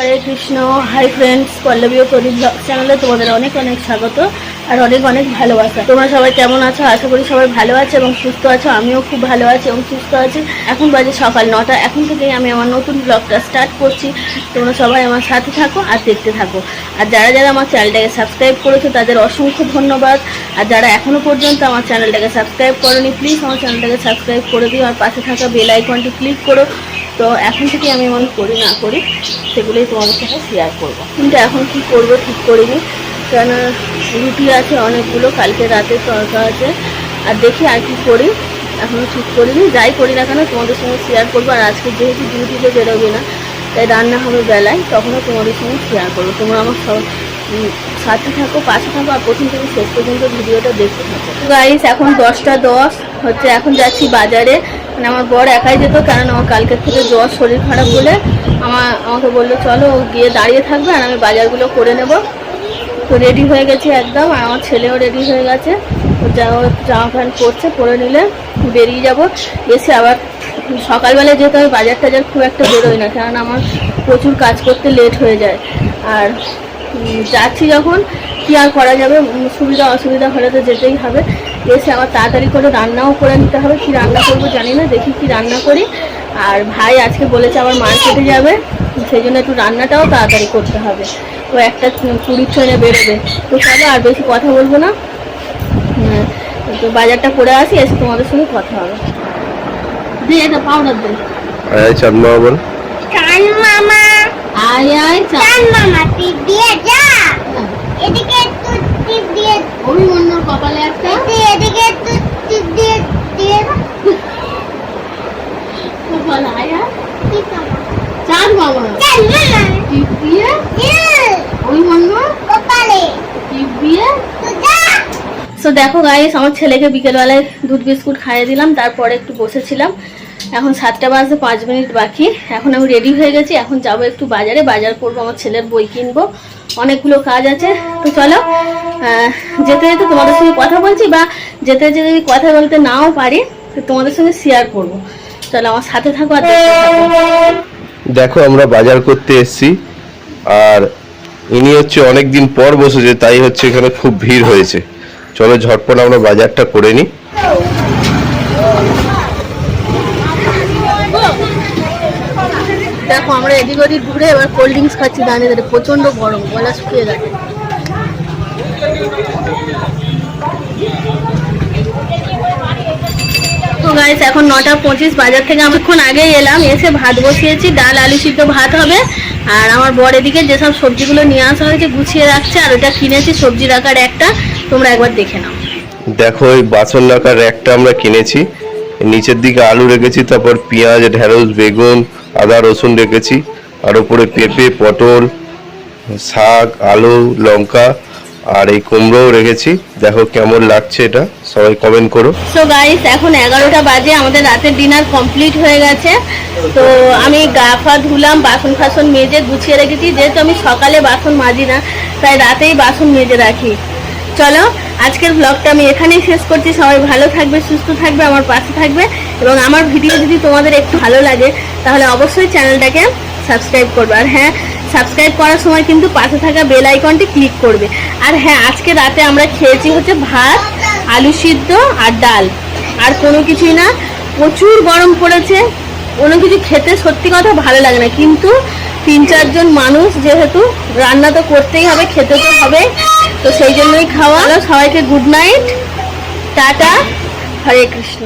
হরে Krishna. Hi friends, Pallavi ও প্রদীপ blog চ্যানেলে তোমাদের অনেক অনেক স্বাগত আর অনেক অনেক ভালোবাসা। তোমরা সবাই কেমন আছো? আশা করি সবাই ভালো আছে এবং সুস্থ আছো। আমিও খুব ভালো আছি এবং সুস্থ আছি। এখন বাজে সকাল 9টা। এখন থেকেই আমি আমার নতুন ব্লগটা স্টার্ট করছি। তোমরা সবাই আমার সাথে থাকো আর দেখতে থাকো। আর যারা যারা আমার চ্যানেলটাকে সাবস্ক্রাইব করেছো তাদের অসংখ্য ধন্যবাদ। আর যারা এখনও পর্যন্ত আমার চ্যানেলটাকে সাবস্ক্রাইব করোনি, প্লিজ আমার চ্যানেলটাকে সাবস্ক্রাইব করে দিও আর পাশে থাকা বেল আইকনটি ক্লিক করো। তো এখন থেকে আমি এমন করি না করি সেগুলোই তোমাদের সাথে শেয়ার করবো। কিন্তু এখন কি করবো ঠিক করিনি, কেন রুটি আছে অনেকগুলো, কালকে রাতে তরকা আছে, আর দেখি আর কি করি এখনও ঠিক করিনি। যাই করি না কেন তোমাদের সঙ্গে শেয়ার করবো। আর আজকে যেহেতু ডিউটিতে বেরোবে না, তাই রান্না হবে বেলায়, তখনও তোমাদের সঙ্গে শেয়ার করবো। তোমরা আমার সাথে থাকো, পাশে থাকো আর প্রথম থেকে শেষ পর্যন্ত ভিডিওটা দেখতে থাকো। গাইস এখন 10টা 10 হচ্ছে। এখন যাচ্ছি বাজারে। মানে আমার বর একাই যেত, কারণ আমার কালকের থেকে জ্বর, শরীর খারাপ বলে আমাকে বললো চলো গিয়ে দাঁড়িয়ে থাকবে আর আমি বাজারগুলো করে নেব। তো রেডি হয়ে গেছি একদম, আর আমার ছেলেও রেডি হয়ে গেছে। জামা প্যান্ট পরছে, পরে নিলে বেরিয়ে যাব। এসে আবার সকালবেলায় যেহেতু আমি বাজার টাজার খুব একটা বেরোই না, কারণ আমার প্রচুর কাজ করতে লেট হয়ে যায়। আর যাচ্ছি যখন কী আর করা যাবে, সুবিধা অসুবিধা হলে তো যেতেই হবে। এসে আবার তাড়াতাড়ি করে রান্নাও করে নিতে হবে। কি রান্না করবো জানি না, দেখি কি রান্না করি। আর ভাই আজকে বলেছে আবার মার্কেটে যাবে, সেই জন্য একটু রান্নাটাও তাড়াতাড়ি করতে হবে। ও একটা 20 ট্রেনে বেরোবে। তো চলো আর বেশি কথা বলবো না, তো বাজারটা করে আসি, এসে তোমাদের সঙ্গে কথা হবে। দিয়ে এটা পাউডার দে। আয় চাঁদ মামা বল। চাঁদ মামা, আয় আয় চাঁদ মামা টিপ দিয়ে যা। এদিকে একটু টিপ দিয়ে, অভিমন্যুর কপালে একটা, এদিকে একটু টিপ দিয়ে দিয়ে কপাল আয় আয় টিপ মামা, চাঁদ মামা চাঁদ মামা টিপ দিয়ে, অভিমন্যুর কপালে টিপ দিয়ে তো যা। সো দেখো গাইস, আমার ছেলেকে বিকেলবেলায় দুধ বিস্কুট খাইয়ে দিলাম, তারপরে একটু বসেছিলাম। এখন 7টা বাজতে 5 মিনিট বাকি। এখন আমি রেডি হয়ে গেছি, এখন যাবো একটু বাজারে, বাজার করবো, আমার ছেলের বই কিনবো, অনেকগুলো কাজ আছে। তো চলো যেতে যেতে তোমাদের সঙ্গে কথা বলছি, বা যেতে যেতে যদি কথা বলতে নাও পারি তো তোমাদের সঙ্গে শেয়ার করবো। চলো আমার সাথে থাকো আর দেখতে থাকো। দেখো আমরা বাজার করতে এসেছি, আর ইনি হচ্ছে অনেকদিন পর বসেছে, তাই হচ্ছে এখানে খুব ভিড় হয়েছে। চলো ঝটপট আমরা বাজারটা করে নিই। দেখো আমরা এদিক ওদিক ঘুরে এবার কোল্ড ড্রিঙ্কস খাচ্ছি দাঁড়িয়ে দাঁড়িয়ে, প্রচন্ড গরম, গলা শুকিয়ে গেছে। তো গাইস এখন 9টা 25, বাজার থেকে অনেকক্ষণ আগেই এলাম। এসে ভাত বসিয়েছি, ডাল আলু সিদ্ধ ভাত হবে। আর আমার বর এদিকে যেসব সবজিগুলো নিয়ে আসা হয়েছে গুছিয়ে রাখছে, আর ওটা কিনেছি সবজি রাখার একটা, তোমরা একবার দেখে নাও। দেখো এই বাসন রাখার একটা আমরা কিনেছি, নিচের দিকে আলু রেখেছি, তারপর পেঁয়াজ, ঢেঁড়স, বেগুন, আদা রসুন রেখেছি, আর উপরে পেঁপে, পটল, শাক, আলু, লঙ্কা আর এই কুমড়োও রেখেছি। দেখো কেমন লাগছে এটা, সবাই কমেন্ট করো। সো গাইস এখন 11টা বাজে, আমাদের রাতের ডিনার কমপ্লিট হয়ে গেছে। তো আমি গা পা ধুলাম, বাসন ফাসন মেজে গুছিয়ে রেখেছি। যেহেতু আমি সকালে বাসন মাজি না, তাই রাতেই বাসন মেজে রাখি। চলো আজকের ব্লগটা আমি এখানেই শেষ করছি। সবাই ভালো থাকবে, সুস্থ থাকবে, আমার পাশে থাকবে, এবং আমার ভিডিও যদি তোমাদের একটু ভালো লাগে তাহলে অবশ্যই চ্যানেলটাকে সাবস্ক্রাইব করবে। আর হ্যাঁ, সাবস্ক্রাইব করার সময় কিন্তু পাশে থাকা বেল আইকনটি ক্লিক করবে। আর হ্যাঁ, আজকে রাতে আমরা খেয়েছি হচ্ছে ভাত, আলু সিদ্ধ আর ডাল, আর কোনো কিছুই না। প্রচুর গরম পড়েছে, কোনো কিছু খেতে সত্যি কথা ভালো লাগে না, কিন্তু 3-4 জন মানুষ যেহেতু রান্না তো করতেই হবে, খেতে তো হবে, তো সেই জন্যই খাওয়া। সবাইকে গুড নাইট, টাটা, হরে কৃষ্ণ।